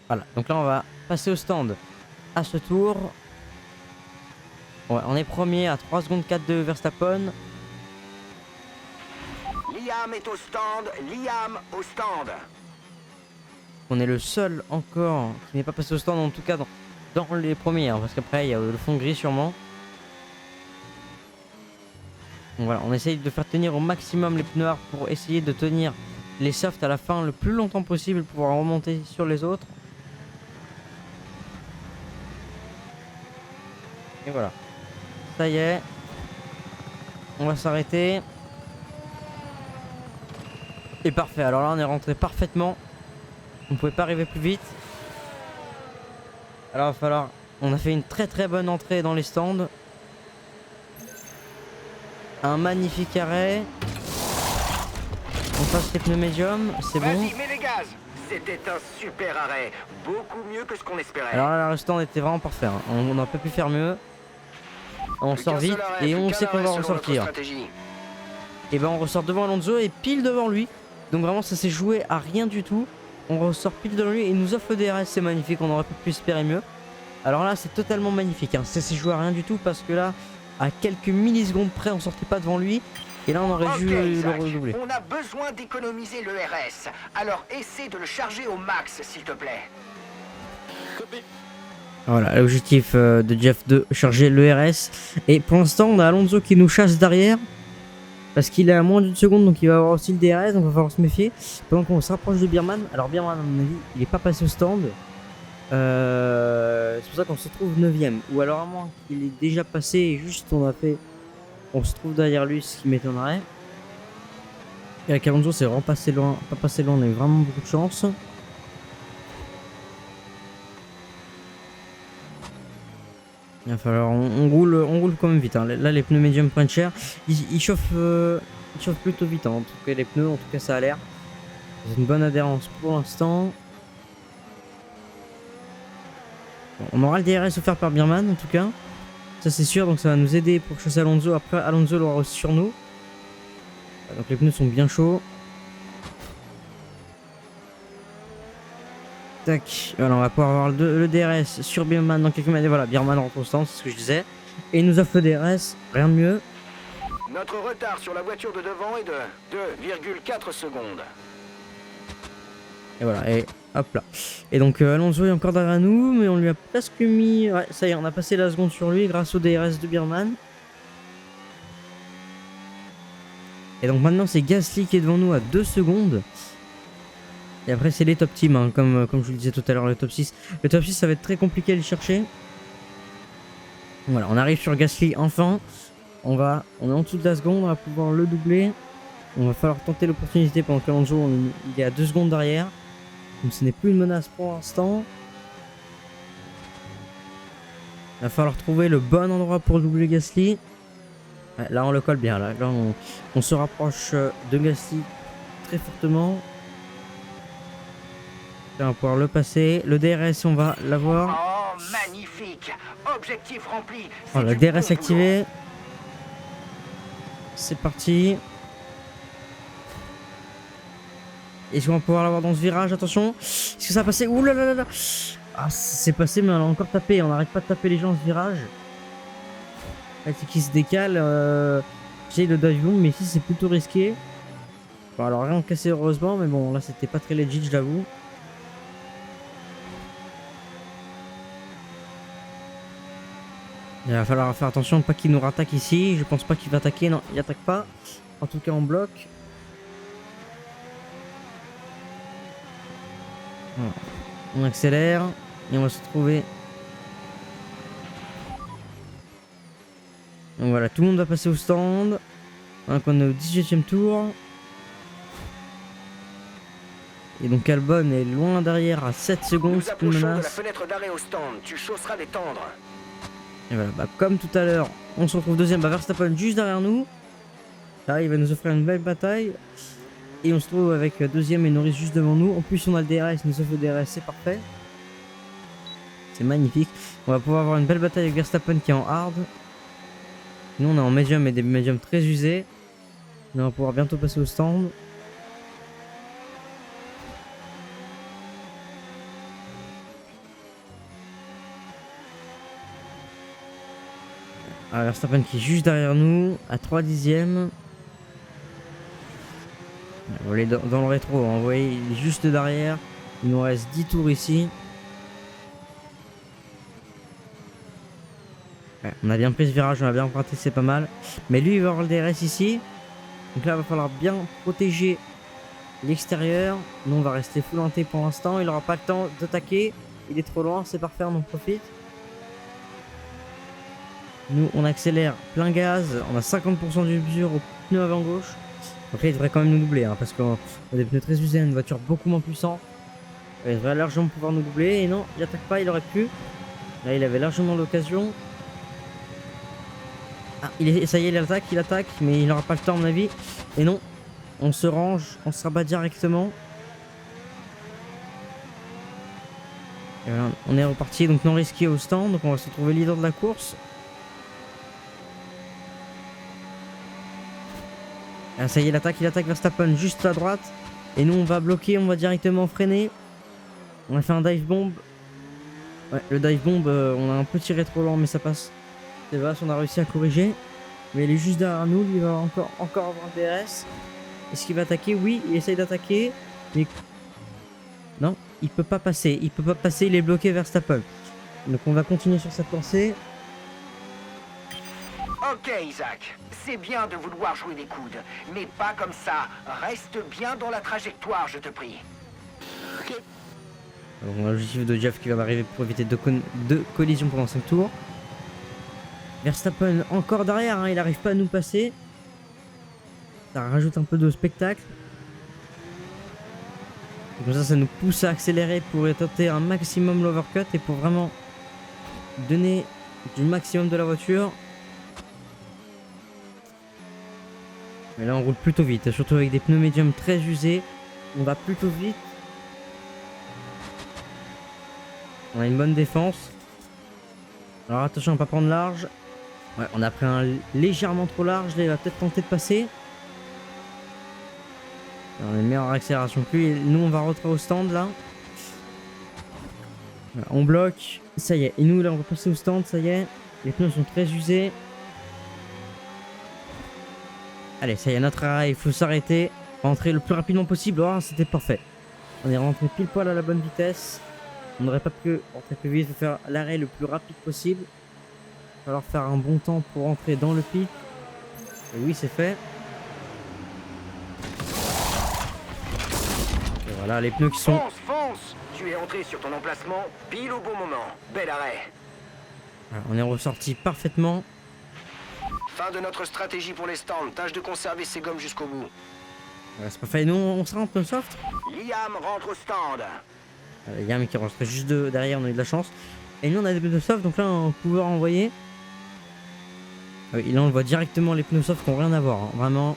Voilà, donc là on va passer au stand à ce tour. Ouais, on est premier à 3 secondes 4 de Verstappen. Liam est au stand, Liam au stand. On est le seul encore qui n'est pas passé au stand, en tout cas dans les premiers, hein, parce qu'après il y a le fond gris sûrement. Donc voilà, on essaye de faire tenir au maximum les pneus hard pour essayer de tenir les softs à la fin le plus longtemps possible pour pouvoir remonter sur les autres. Et voilà. Ça y est. On va s'arrêter. Et parfait, alors là on est rentré parfaitement. On pouvait pas arriver plus vite. Alors il va falloir... On a fait une très bonne entrée dans les stands. Un magnifique arrêt. On passe les pneus médium, c'est bon. Vas-y, mets les gaz. C'était un super arrêt. Beaucoup mieux que ce qu'on espérait. Alors là le stand était vraiment parfait, hein. On n'a pas pu faire mieux. On Plus sort qu'un seul vite arrêt, et plus on qu'un sait qu'on arrêt va selon notre ressortir. stratégie. Et ben on ressort devant Alonso et pile devant lui. Donc vraiment ça s'est joué à rien du tout. On ressort pile devant lui et il nous offre le DRS, c'est magnifique, on aurait pas pu espérer mieux. Alors là c'est totalement magnifique, hein. Ça s'est joué à rien du tout parce que là à quelques millisecondes près on sortait pas devant lui. Et là on aurait Ok, dû le Isaac, redoubler. on a besoin d'économiser le RS. Alors essaie de le charger au max, s'il te plaît. Copie. Voilà, l'objectif de Jeff de charger le RS. Et pour l'instant on a Alonso qui nous chasse derrière. Parce qu'il est à moins d'une seconde, donc il va avoir aussi le DRS, donc il va falloir se méfier. Pendant qu'on se rapproche de Birman. Alors Birman, à mon avis, il est pas passé au stand. C'est pour ça qu'on se trouve 9ème. Ou alors à moins qu'il est déjà passé et juste on se trouve derrière lui, ce qui m'étonnerait. Et avec Alonso, c'est vraiment passé loin. Pas passé loin, on a eu vraiment beaucoup de chance. Il va falloir, on roule quand même vite, hein. Là les pneus médium prennent cher. Ils chauffent plutôt vite, hein. En tout cas les pneus, en tout cas ça a l'air. C'est une bonne adhérence pour l'instant. Bon, on aura le DRS offert par Birman en tout cas. Ça c'est sûr, donc ça va nous aider pour chasser Alonso. Après Alonso l'aura aussi sur nous. Donc les pneus sont bien chauds. Tac, voilà, on va pouvoir avoir le DRS sur Birman dans quelques minutes. Et voilà, Birman rentre au stand, c'est ce que je disais. Et il nous offre le DRS, rien de mieux. Notre retard sur la voiture de devant est de 2,4 secondes. Et voilà, et hop là. Et donc Alonso est encore derrière nous, mais on lui a presque mis... Ouais, ça y est, on a passé la seconde sur lui grâce au DRS de Birman. Et donc maintenant c'est Gasly qui est devant nous à 2 secondes. Et après c'est les top teams, hein, comme je vous le disais tout à l'heure, le top 6. Le top 6 ça va être très compliqué à aller chercher. Voilà, on arrive sur Gasly enfin. On est en dessous de la seconde, on va pouvoir le doubler. On va falloir tenter l'opportunité pendant qu'Alonso il est à 2 secondes derrière. Donc ce n'est plus une menace pour l'instant. Il va falloir trouver le bon endroit pour doubler Gasly. Ouais, là on le colle bien, là on se rapproche de Gasly très fortement. Là, on va pouvoir le passer. Le DRS on va l'avoir. Oh, magnifique. Objectif rempli. Oh, le DRS activé. C'est parti. Est-ce qu'on va pouvoir l'avoir dans ce virage? Attention. Est-ce que ça a passé? Ouh là là là là. Ah, c'est passé, mais on a encore tapé. On n'arrête pas de taper les gens dans ce virage. C'est qui se décale. J'ai le dive bomb, mais ici c'est plutôt risqué. Bon, alors rien de cassé heureusement, mais bon, là c'était pas très legit, je l'avoue. Il va falloir faire attention, pas qu'il nous rattaque ici. Je pense pas qu'il va attaquer, non, il attaque pas. En tout cas, on bloque. Voilà. On accélère et on va se trouver. Donc voilà, tout le monde va passer au stand. Donc on est au 18e tour. Et donc Albon est loin derrière à 7 secondes. Nous C'est une approchons de la menace. fenêtre d'arrêt au stand. Tu chausseras des tendres. Et voilà, bah, comme tout à l'heure, on se retrouve deuxième. Bah, Verstappen juste derrière nous. Là, il va nous offrir une belle bataille. Et on se trouve avec deuxième et Norris juste devant nous. En plus, on a le DRS, il nous offre le DRS, c'est parfait. C'est magnifique. On va pouvoir avoir une belle bataille avec Verstappen qui est en hard. Nous, on est en médium et des médiums très usés. Mais on va pouvoir bientôt passer au stand. Ah, Verstappen qui est juste derrière nous, à 3 dixièmes. On va aller dans le rétro, hein. Vous voyez, il est juste derrière. Il nous reste 10 tours ici. Ouais, on a bien pris ce virage, on a bien emprunté, c'est pas mal. Mais lui, il va avoir le DRS ici. Donc là, il va falloir bien protéger l'extérieur. Nous, on va rester foulanté pour l'instant. Il n'aura pas le temps d'attaquer. Il est trop loin, c'est parfait, on en profite. Nous, on accélère plein gaz. On a 50% d'usure au pneu avant gauche. Donc là il devrait quand même nous doubler hein, parce qu'on a des pneus très usés, une voiture beaucoup moins puissante. Il devrait largement pouvoir nous doubler et non, il attaque pas, il aurait pu. Là il avait largement l'occasion. Ah, ça y est, il attaque, mais il n'aura pas le temps à mon avis. Et non, on se range, on se rabat directement. Et voilà, on est reparti, donc non risqué au stand, donc on va se retrouver leader de la course. Ah, ça y est, il attaque Verstappen juste à droite. Et nous on va bloquer, on va directement freiner. On a fait un dive bomb. Ouais, le dive bomb, on a un peu tiré trop lent, mais ça passe. C'est vaste, on a réussi à corriger. Mais il est juste derrière nous, lui il va encore avoir un DRS. Est-ce qu'il va attaquer? Oui, il essaye d'attaquer. Mais non, il peut pas passer. Il est bloqué Verstappen. Donc on va continuer sur cette lancée. Ok, Isaac. C'est bien de vouloir jouer des coudes, mais pas comme ça. Reste bien dans la trajectoire, je te prie. Donc, on a l'objectif de Jeff qui va m'arriver pour éviter deux collisions pendant 5 tours. Verstappen encore derrière, hein, il n'arrive pas à nous passer. Ça rajoute un peu de spectacle. Et comme ça nous pousse à accélérer pour tenter un maximum l'overcut et pour vraiment donner du maximum de la voiture. Mais là on roule plutôt vite, surtout avec des pneus médiums très usés. On va plutôt vite. On a une bonne défense. Alors attention à ne pas prendre large. Ouais, on a pris un légèrement trop large. Là il va peut-être tenter de passer. On est meilleur en accélération que lui. Et nous on va rentrer au stand là. Voilà, on bloque. Ça y est. Et nous là on va passer au stand. Ça y est. Les pneus sont très usés. Allez, ça y est, notre arrêt, il faut s'arrêter. Rentrer le plus rapidement possible. Oh, c'était parfait. On est rentré pile poil à la bonne vitesse. On n'aurait pas pu rentrer plus vite. Il faut faire l'arrêt le plus rapide possible. Il va falloir faire un bon temps pour rentrer dans le pit. Et oui, c'est fait. Et voilà, les pneus qui sont... Fonce. Tu es entré sur ton emplacement pile au bon moment. Bel arrêt. Voilà, on est ressorti parfaitement. Fin de notre stratégie pour les stands. Tâche de conserver ces gommes jusqu'au bout. Voilà, c'est parfait. Nous, on se rend un peu soft. Liam rentre au stand. Liam qui rentrait juste derrière, on a eu de la chance. Et nous, on a des pneus soft, donc là, on va pouvoir envoyer. Et là, on le voit directement, les pneus soft qui n'ont rien à voir. Hein. Vraiment,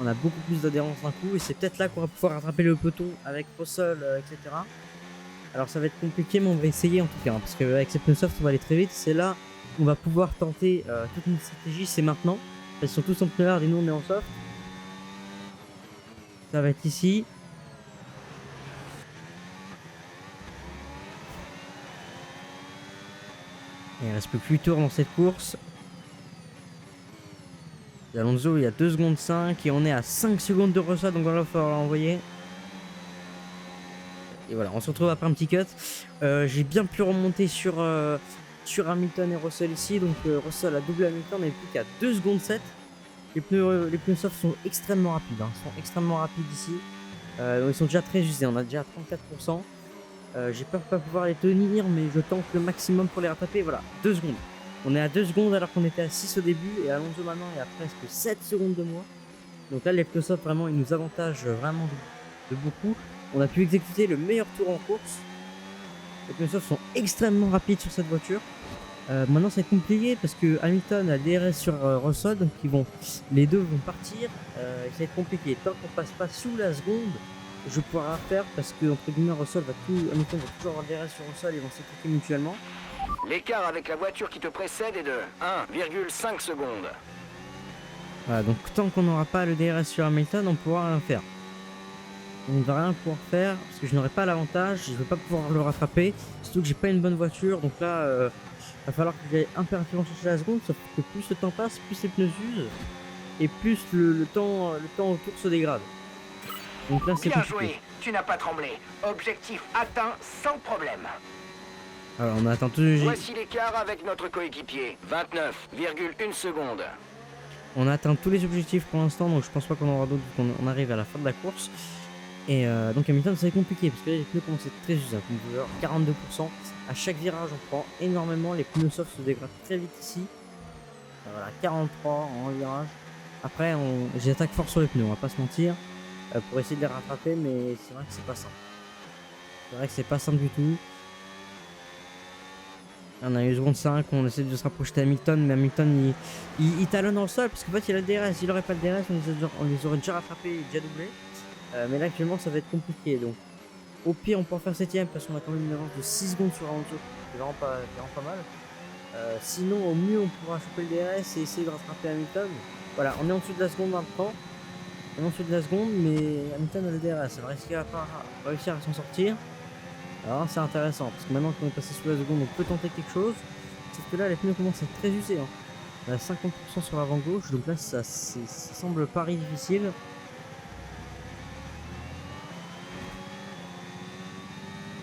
on a beaucoup plus d'adhérence d'un coup. Et c'est peut-être là qu'on va pouvoir rattraper le peloton avec Russell, etc. Alors, ça va être compliqué, mais on va essayer en tout cas. Hein, parce qu'avec ces pneus soft, on va aller très vite. C'est là qu'on va pouvoir tenter toute une stratégie. C'est maintenant. Ils sont tous en pneus hard et nous, on est en soft. Ça va être ici. Et il reste plus que 8 tours dans cette course. Et Alonso il y a 2 secondes 5 et on est à 5 secondes de Russell, donc on va falloir l'envoyer. Et voilà, on se retrouve après un petit cut. J'ai bien pu remonter sur Hamilton et Russell ici, donc Russell a doublé Hamilton, mais plus qu'à 2 secondes 7. Les pneus soft sont extrêmement rapides, hein, ici. Ils sont déjà très usés, on a déjà 34%. J'ai peur de pas pouvoir les tenir, mais je tente le maximum pour les rattraper. Voilà, 2 secondes. On est à 2 secondes alors qu'on était à 6 au début. Et Alonso maintenant est à presque 7 secondes de moi. Donc là, les pneus soft, vraiment, ils nous avantagent vraiment de beaucoup. On a pu exécuter le meilleur tour en course. Les pneus soft sont extrêmement rapides sur cette voiture. Maintenant, c'est compliqué parce que Hamilton a DRS sur Russell. Donc les deux vont partir. Ça va être compliqué. Tant qu'on passe pas sous la seconde, je pourrais rien faire parce que entre guillemets Hamilton va toujours avoir DRS sur Russell, ils vont s'équiper mutuellement. L'écart avec la voiture qui te précède est de 1,5 secondes. Voilà, donc tant qu'on n'aura pas le DRS sur Hamilton, on ne pourra rien faire. On ne va rien pouvoir faire parce que je n'aurai pas l'avantage, je ne vais pas pouvoir le rattraper. Surtout que j'ai pas une bonne voiture, donc là va falloir que j'aille impérativement chercher la seconde, sauf que plus le temps passe, plus les pneus usent et plus le temps autour se dégrade. Donc là c'est bien compliqué. joué, tu n'as pas tremblé. Objectif atteint sans problème. Alors on attend tout. Voici l'écart avec notre coéquipier, 29,1 secondes. On a atteint tous les objectifs pour l'instant, donc je pense pas qu'on aura d'autres vu qu'on arrive à la fin de la course. Et donc Hamilton c'est compliqué parce que là les pneus commencent à être très usés, comme vous voyez, 42%. À chaque virage on prend énormément, les pneus soft se dégradent très vite ici. Voilà, 43 en virage. Après, j'attaque fort sur les pneus, on va pas se mentir, pour essayer de les rattraper, mais c'est vrai que c'est pas simple. C'est vrai que c'est pas simple du tout. On a eu seconde 5, on essaie de se rapprocher d'Hamilton, mais Hamilton il talonne dans le sol parce qu'en fait il a le DRS. S'il aurait pas le DRS, on les aurait déjà rattrapés et déjà doublés. Mais là actuellement ça va être compliqué. Donc au pire on peut en faire 7ème parce qu'on a quand même une avance de 6 secondes sur Alonso. C'est vraiment pas mal. Sinon au mieux on pourra choper le DRS et essayer de rattraper Hamilton. Voilà, on est en dessous de la seconde maintenant. On est en dessous de la seconde, mais Hamilton a le DRS. Alors est-ce qu'il va pas réussir à s'en sortir? Alors c'est intéressant, parce que maintenant qu'on est passé sous la seconde, on peut tenter quelque chose. Sauf que là, les pneus commencent à être très usés. Hein. On a 50% sur l'avant gauche, donc là, ça semble pari difficile.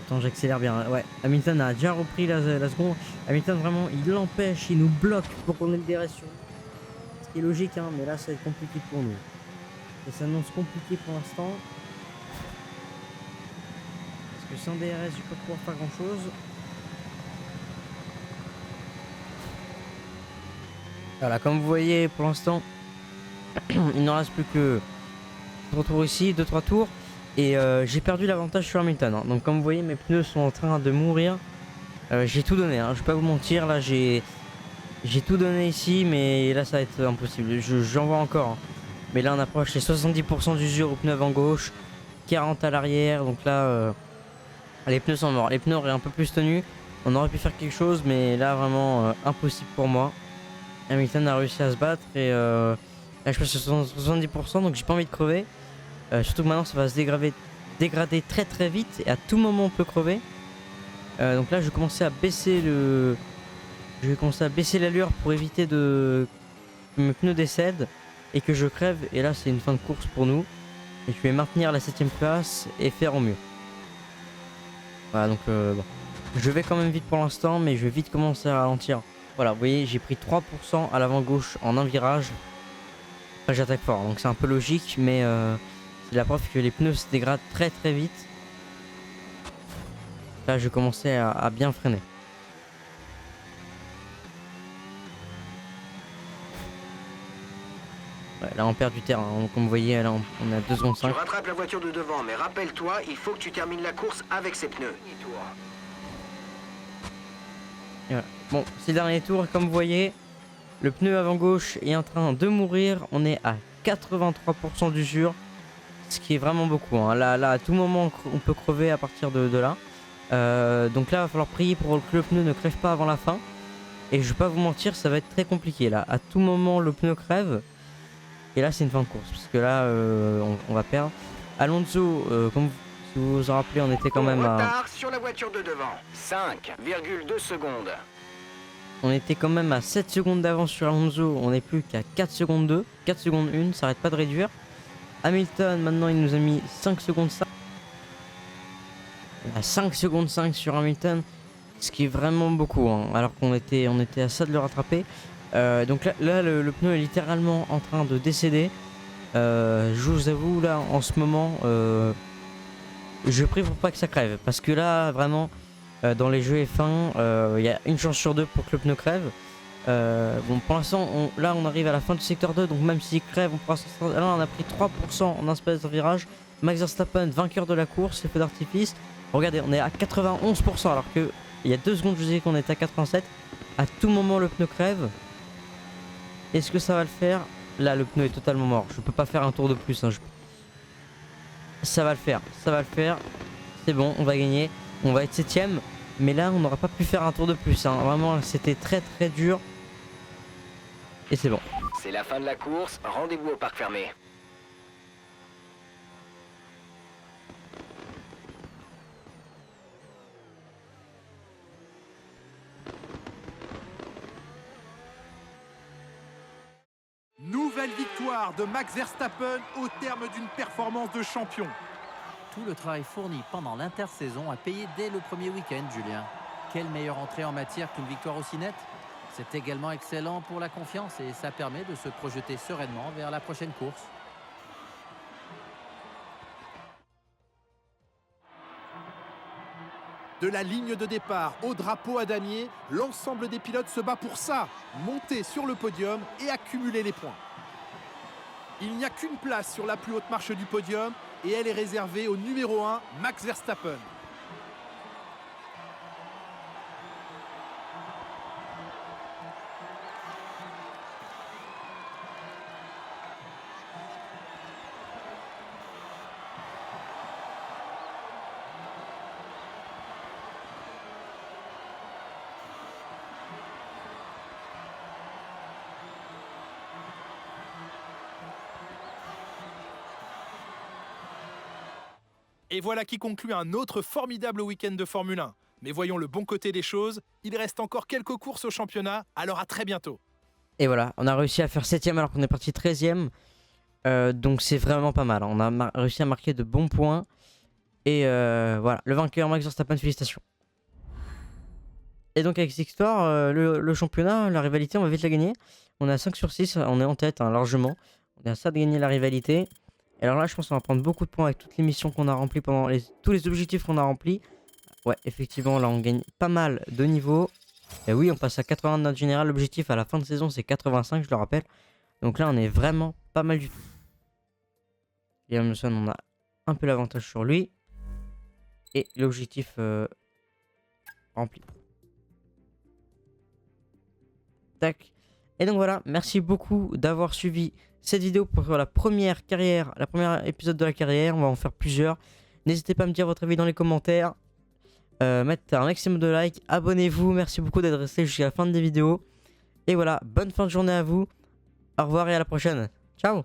Attends, j'accélère bien. Ouais, Hamilton a déjà repris la seconde. Hamilton, vraiment, il l'empêche, il nous bloque pour qu'on ait le DRS sur lui. Ce qui est logique, hein, mais là, ça va être compliqué pour nous. Et ça s'annonce compliqué pour l'instant. Sans DRS, je vais pas pouvoir faire grand chose. Voilà, comme vous voyez, pour l'instant, il n'en reste plus que 3 tours ici, 2-3 tours. Et j'ai perdu l'avantage sur Hamilton. Hein. Donc, comme vous voyez, mes pneus sont en train de mourir. J'ai tout donné, hein. Je vais pas vous mentir. Là, j'ai tout donné ici, mais là, ça va être impossible. J'en vois encore. Hein. Mais là, on approche les 70% d'usure au pneu avant gauche, 40 à l'arrière. Donc là. Les pneus sont morts, les pneus auraient un peu plus tenu, on aurait pu faire quelque chose, mais là vraiment impossible pour moi. Hamilton a réussi à se battre et là je passe sur 70%, donc j'ai pas envie de crever. Surtout que maintenant ça va se dégrader très vite et à tout moment on peut crever. Donc là je vais commencer à baisser l'allure pour éviter que mes pneus décèdent et que je crève, et là c'est une fin de course pour nous. Et je vais maintenir la 7ème place et faire au mieux. Voilà, donc bon. Je vais quand même vite pour l'instant, mais je vais vite commencer à ralentir. Voilà, vous voyez, j'ai pris 3% à l'avant gauche en un virage. Après j'attaque fort, donc c'est un peu logique, mais c'est la preuve que les pneus se dégradent très vite. Là je commençais à bien freiner. Ouais, là on perd du terrain, hein. Comme vous voyez, là on est à 2 secondes 5. Tu rattrapes la voiture de devant, mais rappelle-toi, il faut que tu termines la course avec ses pneus. Et voilà. Bon, c'est le dernier tour, comme vous voyez, le pneu avant gauche est en train de mourir. On est à 83% d'usure, ce qui est vraiment beaucoup. Hein. Là, à tout moment, on peut crever à partir de là. Donc là, il va falloir prier pour que le pneu ne crève pas avant la fin. Et je vais pas vous mentir, ça va être très compliqué. Là, à tout moment, le pneu crève. Et là, c'est une fin de course, parce que là, on va perdre. Alonso, comme vous vous en rappelez, on était quand même à... Retard sur la voiture de devant, 5,2 secondes. On était quand même à 7 secondes d'avance sur Alonso, on n'est plus qu'à 4 secondes 2, 4 secondes 1, ça arrête pas de réduire. Hamilton, maintenant, il nous a mis 5 secondes 5. À 5 secondes 5 sur Hamilton, ce qui est vraiment beaucoup, hein, alors qu'on était à ça de le rattraper. Donc là le pneu est littéralement en train de décéder. Je vous avoue, là en ce moment, je prie pour pas que ça crève, parce que là vraiment dans les jeux F1 il y a une chance sur 2 pour que le pneu crève. Bon, pour l'instant là on arrive à la fin du secteur 2, donc même s'il crève on pourra sortir. Là on a pris 3% en un espèce de virage. Max Verstappen vainqueur de la course, les feux d'artifice. Regardez, on est à 91%, alors que il y a 2 secondes je vous ai dit qu'on était à 87. À tout moment le pneu crève. Est-ce que ça va le faire? Là le pneu est totalement mort, je peux pas faire un tour de plus, hein. Ça va le faire, c'est bon, on va gagner, on va être 7ème. Mais là on n'aura pas pu faire un tour de plus, hein. Vraiment c'était très dur. Et c'est bon. C'est la fin de la course, rendez-vous au parc fermé. Nouvelle victoire de Max Verstappen au terme d'une performance de champion. Tout le travail fourni pendant l'intersaison a payé dès le premier week-end, Julien. Quelle meilleure entrée en matière qu'une victoire aussi nette? C'est également excellent pour la confiance et ça permet de se projeter sereinement vers la prochaine course. De la ligne de départ au drapeau à damier, l'ensemble des pilotes se bat pour ça, monter sur le podium et accumuler les points. Il n'y a qu'une place sur la plus haute marche du podium et elle est réservée au numéro 1, Max Verstappen. Et voilà qui conclut un autre formidable week-end de Formule 1. Mais voyons le bon côté des choses, il reste encore quelques courses au championnat, alors à très bientôt. Et voilà, on a réussi à faire 7ème alors qu'on est parti 13ème. Donc c'est vraiment pas mal. On a réussi à marquer de bons points. Et voilà, le vainqueur Max Verstappen, félicitations. Et donc avec cette histoire, le championnat, la rivalité, on va vite la gagner. On est à 5 sur 6, on est en tête hein, largement. On est à ça de gagner la rivalité. Et alors là, je pense qu'on va prendre beaucoup de points avec toutes les missions qu'on a remplies pendant tous les objectifs qu'on a remplis. Ouais, effectivement, là on gagne pas mal de niveaux. Et oui, on passe à 80 de notre général. L'objectif à la fin de saison, c'est 85, je le rappelle. Donc là, on est vraiment pas mal du tout. Liam Lawson, on a un peu l'avantage sur lui. Et l'objectif rempli. Tac. Et donc voilà, merci beaucoup d'avoir suivi cette vidéo pour la première carrière, la première épisode de la carrière. On va en faire plusieurs. N'hésitez pas à me dire votre avis dans les commentaires. Mettez un maximum de likes. Abonnez-vous. Merci beaucoup d'être resté jusqu'à la fin des vidéos. Et voilà, bonne fin de journée à vous. Au revoir et à la prochaine. Ciao.